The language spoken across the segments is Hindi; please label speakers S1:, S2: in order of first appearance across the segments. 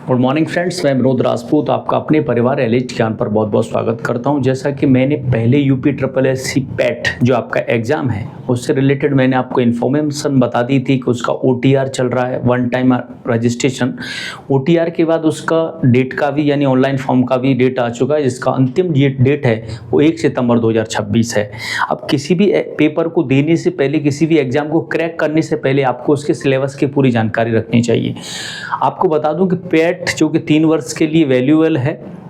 S1: गुड मॉर्निंग फ्रेंड्स, मैं विनोद राजपूत आपका अपने परिवार एलिट ज्ञान पर बहुत बहुत स्वागत करता हूं। जैसा कि मैंने पहले UP triple S C PET जो आपका एग्ज़ाम है उससे रिलेटेड मैंने आपको इन्फॉर्मेशन बता दी थी कि उसका OTR चल रहा है, वन टाइम रजिस्ट्रेशन। OTR के बाद उसका डेट का भी यानी ऑनलाइन फॉर्म का भी डेट आ चुका है, जिसका अंतिम डेट है वो 1 सितंबर 2026 है। अब किसी भी पेपर को देने से पहले, किसी भी एग्ज़ाम को क्रैक करने से पहले आपको उसके सिलेबस की पूरी जानकारी रखनी चाहिए। आपको बता दूं कि पैट जो कि 3 वर्ष के लिए वैल्यूएबल है,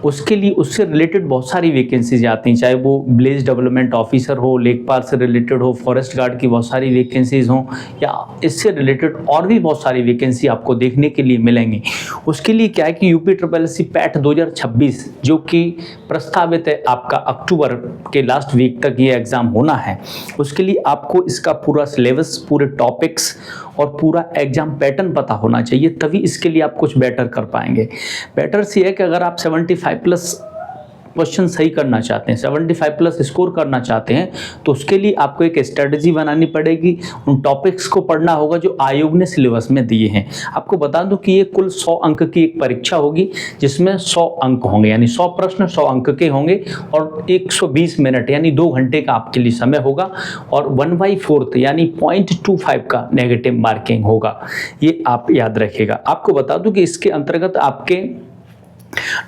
S1: उसके लिए उससे रिलेटेड बहुत सारी वैकेंसीज आती हैं, चाहे वो विलेज डेवलपमेंट ऑफिसर हो, लेखपाल से रिलेटेड हो, फॉरेस्ट गार्ड की बहुत सारी वैकेंसीज हों, या इससे रिलेटेड और भी बहुत सारी वैकेंसी आपको देखने के लिए मिलेंगी। उसके लिए क्या है कि UP triple S C PET 2026 जो कि प्रस्तावित है आपका अक्टूबर के लास्ट वीक तक ये एग्ज़ाम होना है, उसके लिए आपको इसका पूरा सिलेबस, पूरे टॉपिक्स और पूरा एग्जाम पैटर्न पता होना चाहिए, तभी इसके लिए आप कुछ बेटर कर पाएंगे। बेटर से है कि अगर आप 75+ क्वेश्चन सही करना चाहते हैं, 75+ स्कोर करना चाहते हैं, तो उसके लिए आपको एक स्ट्रेटजी बनानी पड़ेगी। उन टॉपिक्स को पढ़ना होगा जो आयोग ने सिलेबस में दिए हैं। आपको बता दूं कि ये कुल 100 अंक की एक परीक्षा होगी, जिसमें 100 अंक होंगे, यानी 100 प्रश्न 100 अंक के होंगे, और 120 मिनट यानी 2 घंटे का आपके लिए समय होगा, और 1/4 यानी 0.25 का नेगेटिव मार्किंग होगा। ये आप याद रखिएगा। आपको बता दूं कि इसके अंतर्गत आपके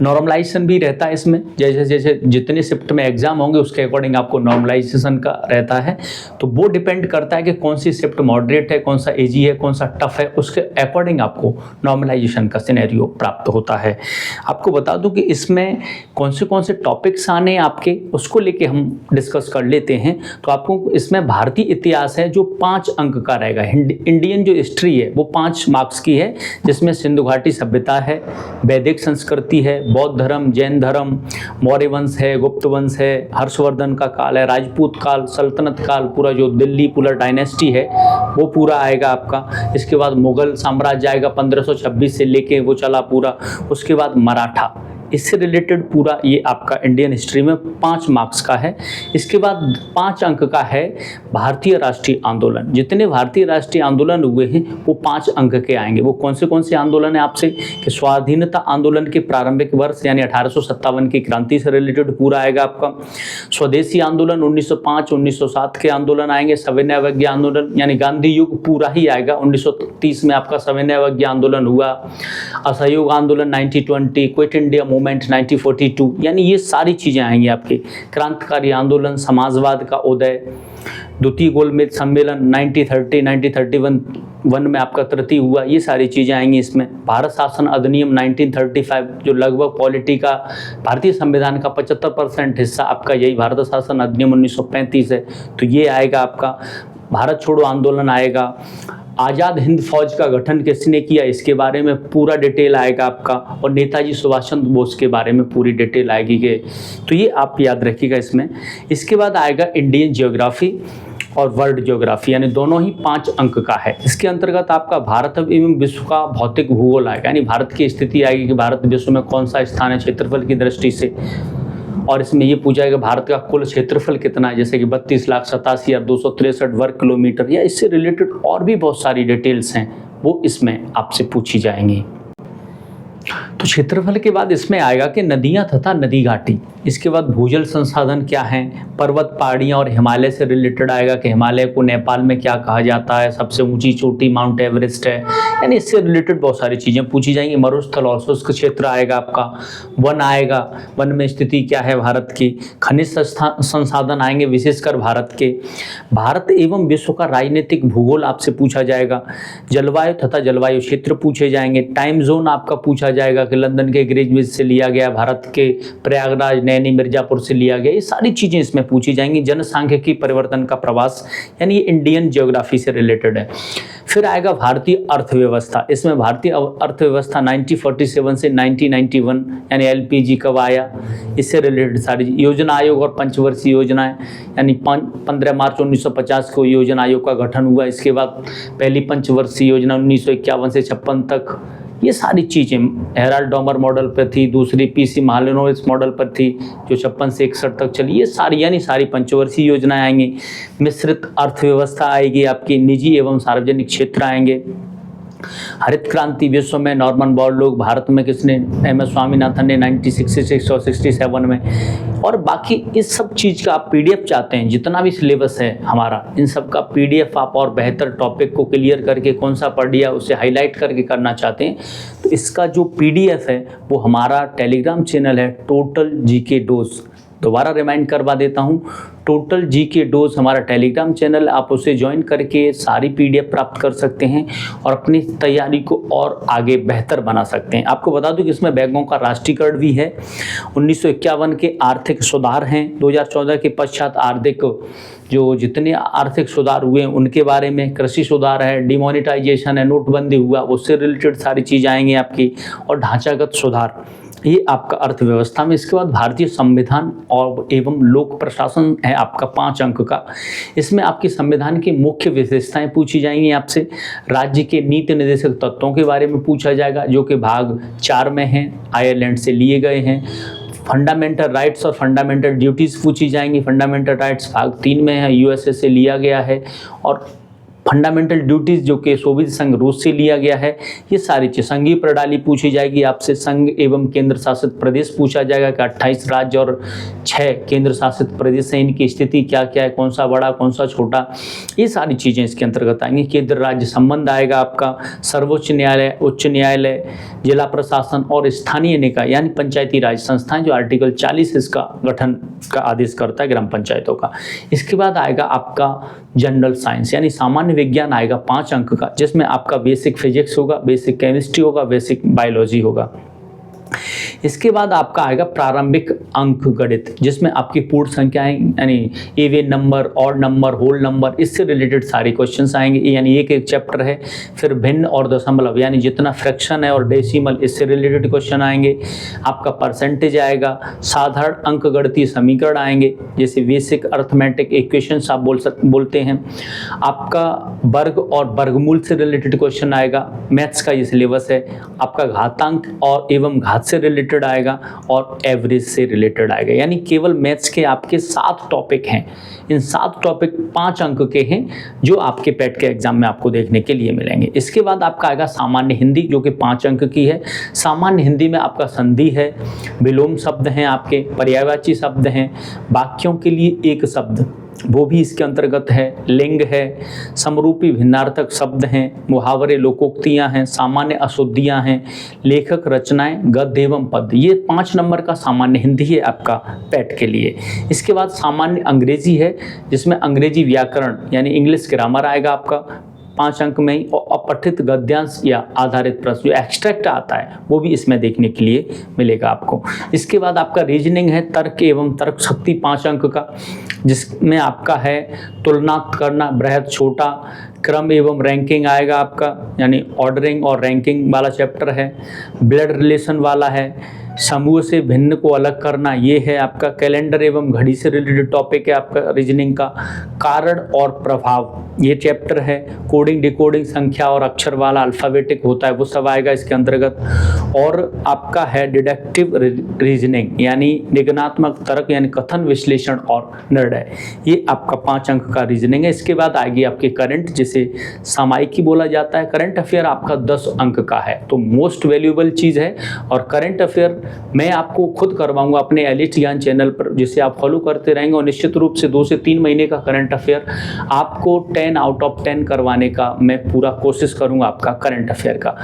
S1: नॉर्मलाइजेशन भी रहता है। इसमें जैसे जैसे जितने शिफ्ट में एग्जाम होंगे उसके अकॉर्डिंग आपको नॉर्मलाइजेशन का रहता है, तो वो डिपेंड करता है कि कौन सी शिफ्ट मॉडरेट है, कौन सा इजी है, कौन सा टफ है, उसके अकॉर्डिंग आपको नॉर्मलाइजेशन का सिनेरियो प्राप्त होता है। आपको बता दूं कि इसमें कौन से टॉपिक्स आने हैं आपके, उसको लेके हम डिस्कस कर लेते हैं। तो आपको इसमें भारतीय इतिहास है जो 5 अंक का रहेगा। इंडियन जो हिस्ट्री है वो 5 मार्क्स की है, जिसमें सिंधु घाटी सभ्यता है, वैदिक संस्कृति है, बौद्ध धर्म, जैन धर्म, मौर्य वंश है, गुप्त वंश है, हर्षवर्धन का काल है, राजपूत काल, सल्तनत काल, पूरा जो दिल्ली पूरा डायनेस्टी है वो पूरा आएगा आपका। इसके बाद मुगल साम्राज्य आएगा 1526 से लेके वो चला पूरा। उसके बाद मराठा, इससे रिलेटेड पूरा ये आपका इंडियन हिस्ट्री में 5 मार्क्स का है। इसके बाद 5 अंक का है भारतीय राष्ट्रीय आंदोलन। जितने भारतीय राष्ट्रीय आंदोलन हुए हैं वो 5 अंक के आएंगे। वो कौन से आंदोलन है आपसे कि स्वाधीनता आंदोलन के प्रारंभिक वर्ष यानी 1857 की क्रांति से रिलेटेड पूरा आएगा आपका। स्वदेशी आंदोलन 1905-1907 के आंदोलन आएंगे। सविनय अवज्ञा आंदोलन यानी गांधी युग पूरा ही आएगा। 1930 में आपका सविनय अवज्ञा आंदोलन हुआ। असहयोग आंदोलन 1920, क्विट इंडिया मूवमेंट 1942, यानी ये सारी चीज़ें आएंगी आपके। क्रांतिकारी आंदोलन, समाजवाद का उदय, द्वितीय गोलमेज सम्मेलन 1931 में आपका तृतीय हुआ, ये सारी चीज़ें आएंगी इसमें। भारत शासन अधिनियम 1935 जो लगभग पॉलिटी का भारतीय संविधान का 75% हिस्सा आपका यही भारत शासन अधिनियम 1935 है, तो ये आएगा आपका। भारत छोड़ो आंदोलन आएगा। आज़ाद हिंद फौज का गठन किसने किया, इसके बारे में पूरा डिटेल आएगा आपका। और नेताजी सुभाष चंद्र बोस के बारे में पूरी डिटेल आएगी के, तो ये आप याद रखिएगा इसमें। इसके बाद आएगा इंडियन ज्योग्राफी और वर्ल्ड ज्योग्राफी, यानी दोनों ही 5 अंक का है। इसके अंतर्गत आपका भारत एवं विश्व का भौतिक भूगोल आएगा, यानी भारत की स्थिति आएगी कि भारत विश्व में कौन सा स्थान है क्षेत्रफल की दृष्टि से। और इसमें ये पूछा जाएगा भारत का कुल क्षेत्रफल कितना है, जैसे कि 32,87,263 वर्ग किलोमीटर, या इससे रिलेटेड और भी बहुत सारी डिटेल्स हैं वो इसमें आपसे पूछी जाएंगी। तो क्षेत्रफल के बाद इसमें आएगा कि नदियां तथा नदी घाटी। इसके बाद भूजल संसाधन क्या हैं, पर्वत पहाड़ियाँ और हिमालय से रिलेटेड आएगा कि हिमालय को नेपाल में क्या कहा जाता है, सबसे ऊंची चोटी माउंट एवरेस्ट है, यानी इससे रिलेटेड बहुत सारी चीज़ें पूछी जाएंगी। मरुस्थल और शुष्क क्षेत्र आएगा आपका। वन आएगा, वन में स्थिति क्या है भारत की। खनिज संसाधन आएंगे विशेषकर भारत के। भारत एवं विश्व का राजनीतिक भूगोल आपसे पूछा जाएगा। जलवायु तथा जलवायु क्षेत्र पूछे जाएंगे। टाइम जोन आपका पूछा जाएगा कि लंदन के ग्रीनविच से लिया गया, भारत के प्रयागराज नैनी मिर्जापुर से लिया गया, ये सारी चीज़ें इसमें पूछी जाएंगी। जनसांख्यिकी परिवर्तन का प्रवास, यानी ये इंडियन ज्योग्राफी से रिलेटेड है। फिर आएगा भारतीय अर्थव्यवस्था। इसमें भारतीय अर्थव्यवस्था 1947 से 1991 यानी LPG कब आया, इससे रिलेटेड सारी योजना आयोग और पंचवर्षीय योजनाएं, यानी 15 मार्च 1950 को योजना आयोग का गठन हुआ। इसके बाद पहली पंचवर्षीय योजना 1951 से 56 तक, ये सारी चीज़ें हेराल्ड डॉमर मॉडल पर थी, दूसरी PC महालनोबिस मॉडल पर थी जो 56 से 61 तक चली। ये सारी यानी सारी पंचवर्षीय योजनाएं आएंगी। मिश्रित अर्थव्यवस्था आएगी आपकी, निजी एवं सार्वजनिक क्षेत्र आएंगे। हरित क्रांति विश्व में नॉर्मन बोरलॉग, भारत में किसने, एम.एस. स्वामीनाथन ने 1966 और 67 में। और बाकी इस सब चीज़ का आप पीडीएफ चाहते हैं, जितना भी सिलेबस है हमारा, इन सब का पीडीएफ आप और बेहतर टॉपिक को क्लियर करके कौन सा पढ़ लिया उसे हाईलाइट करके करना चाहते हैं, तो इसका जो पीडीएफ है वो हमारा टेलीग्राम चैनल है टोटल जीके डोज। दोबारा रिमाइंड करवा देता हूँ, टोटल जीके डोज हमारा टेलीग्राम चैनल, आप उसे ज्वाइन करके सारी पीडीएफ प्राप्त कर सकते हैं और अपनी तैयारी को और आगे बेहतर बना सकते हैं। आपको बता दूं कि इसमें बैंकों का राष्ट्रीयकरण भी है, 1951 के आर्थिक सुधार हैं, 2014 के पश्चात आर्थिक जो जितने आर्थिक सुधार हुए हैं उनके बारे में, कृषि सुधार है, डिमोनेटाइजेशन है, नोटबंदी हुआ, उससे रिलेटेड सारी चीज़ आएंगी आपकी, और ढांचागत सुधार, ये आपका अर्थव्यवस्था में। इसके बाद भारतीय संविधान और एवं लोक प्रशासन है आपका 5 अंक का। इसमें आपकी संविधान की मुख्य विशेषताएं पूछी जाएंगी आपसे, राज्य के नीति निर्देशक तत्वों के बारे में पूछा जाएगा जो कि भाग 4 में हैं, आयरलैंड से लिए गए हैं। फंडामेंटल राइट्स और फंडामेंटल ड्यूटीज़ पूछी जाएंगी, फंडामेंटल राइट्स भाग 3 में है, यूएसए से लिया गया है, और फंडामेंटल ड्यूटीज़ जो कि सोवियत संघ रूस से लिया गया है। ये सारी चीज़, संघीय प्रणाली पूछी जाएगी आपसे, संघ एवं केंद्र शासित प्रदेश पूछा जाएगा कि 28 राज्य और 6 केंद्र शासित प्रदेश हैं, इनकी स्थिति क्या क्या है, कौन सा बड़ा कौन सा छोटा, ये सारी चीज़ें इसके अंतर्गत आएंगी। केंद्र राज्य संबंध आएगा आपका, सर्वोच्च न्यायालय, उच्च न्यायालय, जिला प्रशासन और स्थानीय निकाय यानी पंचायती राज संस्थाएं, जो आर्टिकल 40 इसका गठन का आदेश करता है ग्राम पंचायतों का। इसके बाद आएगा आपका जनरल साइंस यानी सामान्य विज्ञान आएगा 5 अंक का, जिसमें आपका बेसिक फिजिक्स होगा, बेसिक केमिस्ट्री होगा, बेसिक बायोलॉजी होगा। इसके बाद आपका आएगा प्रारंभिक अंक गणित, जिसमें आपकी पूर्ण संख्याएं यानी even number, odd number, whole number, इससे रिलेटेड सारे क्वेश्चंस आएंगे, यानी एक चैप्टर है। फिर भिन्न और दशमलव यानी जितना फ्रैक्शन है और डेसिमल, इससे रिलेटेड क्वेश्चन आएंगे। आपका परसेंटेज आएगा, साधारण अंक गणितीय समीकरण आएंगे, जैसे बेसिक अर्थमेटिक इक्वेशंस आप बोलते हैं। आपका वर्ग और वर्गमूल से रिलेटेड क्वेश्चन आएगा, मैथ्स का ये सिलेबस है। आपका घातांक और एवं घात से रिलेटेड आएगा और एवरेज से रिलेटेड आएगा, यानी केवल मैथ्स के आपके 7 टॉपिक हैं। इन 7 टॉपिक 5 अंक के हैं जो आपके पेट के एग्जाम में आपको देखने के लिए मिलेंगे। इसके बाद आपका आएगा सामान्य हिंदी, जो कि 5 अंक की है। सामान्य हिंदी में आपका संधि है, विलोम शब्द हैं, आपके पर्यायवाची शब्द हैं, वाक्यों के लिए एक शब्द वो भी इसके अंतर्गत है, लिंग है, समरूपी भिन्नार्थक शब्द हैं, मुहावरे लोकोक्तियां हैं, सामान्य अशुद्धियां हैं, लेखक रचनाएं, गद्य एवं पद्य। ये 5 नंबर का सामान्य हिंदी है आपका पेट के लिए। इसके बाद सामान्य अंग्रेजी है, जिसमें अंग्रेजी व्याकरण यानी इंग्लिश ग्रामर आएगा आपका 5 अंक में ही, और अपठित गद्यांश या आधारित प्रश्न जो एक्सट्रैक्ट आता है वो भी इसमें देखने के लिए मिलेगा आपको। इसके बाद आपका रीजनिंग है, तर्क एवं तर्क शक्ति 5 अंक का, जिसमें आपका है तुलना करना, बृहद छोटा, क्रम एवं रैंकिंग आएगा आपका, यानी ऑर्डरिंग और रैंकिंग वाला चैप्टर है। ब्लड रिलेशन वाला है, समूह से भिन्न को अलग करना, ये है आपका। कैलेंडर एवं घड़ी से रिलेटेड टॉपिक है आपका रीजनिंग का। कारण और प्रभाव ये चैप्टर है। कोडिंग डिकोडिंग, संख्या और अक्षर वाला अल्फ़ाबेटिक होता है, वो सब आएगा इसके अंतर्गत। और आपका है डिडक्टिव रीजनिंग यानी निगमनात्मक तर्क यानी कथन विश्लेषण और निर्णय, ये आपका 5 अंक का रीजनिंग है। इसके बाद आएगी आपके करंट, जिसे सामायिकी बोला जाता है। करंट अफेयर आपका 10 अंक का है, तो मोस्ट वैल्यूएबल चीज़ है। और करंट अफेयर मैं आपको खुद करवाऊंगा अपने एलिट ज्ञान चैनल पर, जिसे आप फॉलो करते रहेंगे, और निश्चित रूप से 2 से 3 महीने का करंट अफेयर आपको 10 आउट ऑफ 10 करवाने का मैं पूरा कोशिश करूंगा आपका करंट अफेयर का।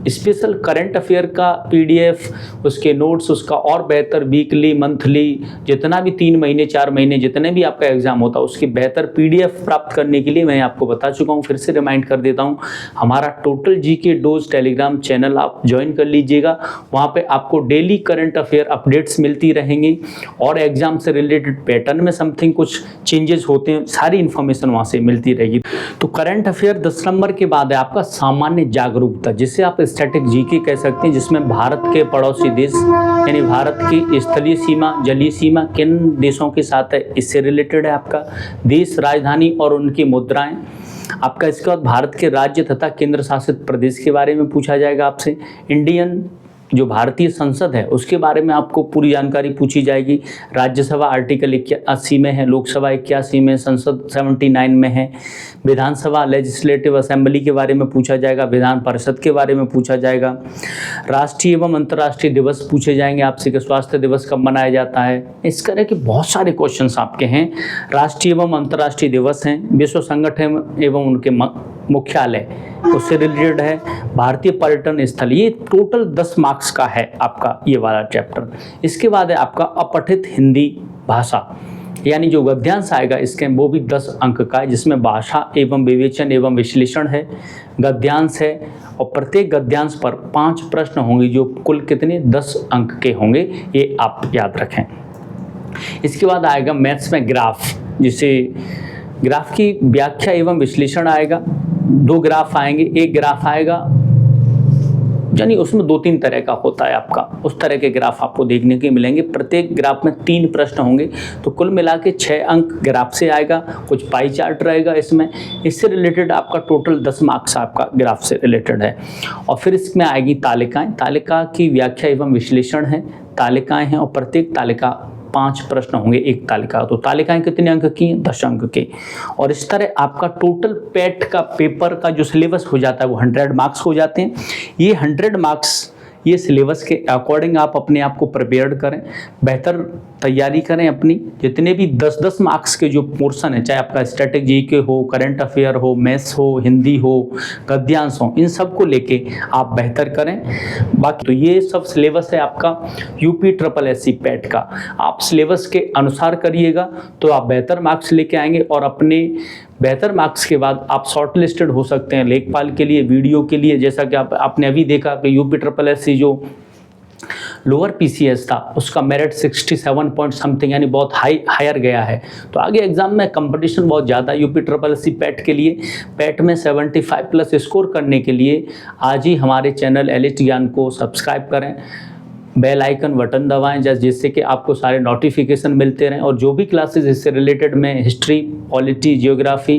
S1: स्पेशल करंट अफेयर का पीडीएफ, उसके नोट्स, उसका और बेहतर वीकली मंथली जितना भी 3 महीने 4 महीने जितने भी आपका एग्जाम होता है उसकी बेहतर पीडीएफ प्राप्त करने के लिए मैं आपको बता चुका हूं, फिर से रिमाइंड कर देता हूं। हमारा total GK dose Telegram channel आप ज्वाइन कर लीजिएगा, वहां पे आपको डेली करंट अफेयर अपडेट्स मिलती रहेंगी और एग्जाम से रिलेटेड पैटर्न में समथिंग कुछ चेंजेस होते हैं, सारी इन्फॉर्मेशन वहां से मिलती रहेगी। तो करंट अफेयर 10 नंबर के बाद है आपका सामान्य जागरूकता, जिसे आप स्टैटिक जीके कह सकते हैं, जिसमें भारत के पड़ोसी देश यानी भारत की स्थलीय सीमा, जलीय सीमा किन देशों के साथ है, इससे रिलेटेड है आपका। देश, राजधानी और उनकी मुद्राएं आपका। इसके बाद भारत के राज्य तथा केंद्र शासित प्रदेश के बारे में पूछा जाएगा आपसे। इंडियन जो भारतीय संसद है उसके बारे में आपको पूरी जानकारी पूछी जाएगी। राज्यसभा आर्टिकल 81 में है, लोकसभा 81 में, संसद 79 में है। विधानसभा लेजिस्लेटिव असेंबली के बारे में पूछा जाएगा, विधान परिषद के बारे में पूछा जाएगा। राष्ट्रीय एवं अंतर्राष्ट्रीय दिवस पूछे जाएंगे आपसे कि स्वास्थ्य दिवस कब मनाया जाता है। इस तरह के बहुत सारे क्वेश्चंस आपके हैं। राष्ट्रीय एवं अंतर्राष्ट्रीय दिवस हैं, विश्व संगठन एवं उनके मुख्यालय उससे रिलेटेड है। भारतीय पर्यटन स्थल, ये टोटल 10 मार्क्स का है आपका ये वाला चैप्टर। इसके बाद है आपका अपठित हिंदी भाषा, यानी जो गद्यांश आएगा इसके वो भी 10 अंक का है, जिसमें भाषा एवं विवेचन एवं विश्लेषण है, गद्यांश है और प्रत्येक गद्यांश पर 5 प्रश्न होंगे जो कुल कितने 10 अंक के होंगे, ये आप याद रखें। इसके बाद आएगा मैथ्स में ग्राफ, जिसे ग्राफ की व्याख्या एवं विश्लेषण आएगा। 2 ग्राफ आएंगे, एक ग्राफ आएगा यानी उसमें 2-3 तरह का होता है आपका, उस तरह के ग्राफ आपको देखने के मिलेंगे। प्रत्येक ग्राफ में 3 प्रश्न होंगे, तो कुल मिला के 6 अंक ग्राफ से आएगा। कुछ पाई चार्ट रहेगा इसमें, इससे रिलेटेड आपका टोटल 10 मार्क्स आपका ग्राफ से रिलेटेड है। और फिर इसमें आएगी तालिकाएं, तालिका की व्याख्या एवं विश्लेषण है, तालिकाएं हैं और प्रत्येक तालिका 5 प्रश्न होंगे एक तालिका। तो तालिकाएं कितने अंक की हैं? 10 अंक के। और इस तरह आपका टोटल पेट का पेपर का जो सिलेबस हो जाता है वो 100 मार्क्स हो जाते हैं। ये 100 मार्क्स ये सिलेबस के अकॉर्डिंग आप अपने आप को प्रिपेयर करें, बेहतर तैयारी करें अपनी। जितने भी 10-10 मार्क्स के जो पोर्शन है, चाहे आपका स्टैटिक जीके हो, करंट अफेयर हो, मैथ्स हो, हिंदी हो, गद्यांश हो, इन सब को लेके आप बेहतर करें। बाकी तो ये सब सिलेबस है आपका UPSSC पैट का। आप सिलेबस के अनुसार करिएगा तो आप बेहतर मार्क्स लेके आएंगे और अपने बेहतर मार्क्स के बाद आप शॉर्ट लिस्टेड हो सकते हैं लेखपाल के लिए, वीडियो के लिए। जैसा कि आपने अभी देखा कि UPSSC जो लोअर PCS था उसका मेरिट 67 पॉइंट समथिंग, यानी बहुत हायर गया है। तो आगे एग्जाम में कंपटीशन बहुत ज़्यादा है UPSSC पैट के लिए। पैट में 75+ स्कोर करने के लिए आज ही हमारे चैनल एलिट ज्ञान को सब्सक्राइब करें, बेल आइकन बटन दबाएं जिससे कि आपको सारे नोटिफिकेशन मिलते रहें। और जो भी क्लासेस इससे रिलेटेड में हिस्ट्री, पॉलिटी, जियोग्राफी,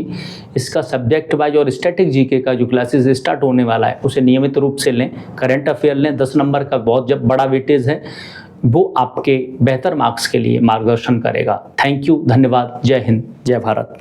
S1: इसका सब्जेक्ट वाइज और स्टैटिक जीके का जो क्लासेस स्टार्ट होने वाला है उसे नियमित रूप से लें। करंट अफेयर लें, 10 नंबर का बहुत जब बड़ा वेटेज है, वो आपके बेहतर मार्क्स के लिए मार्गदर्शन करेगा। थैंक यू, धन्यवाद, जय हिंद, जय भारत।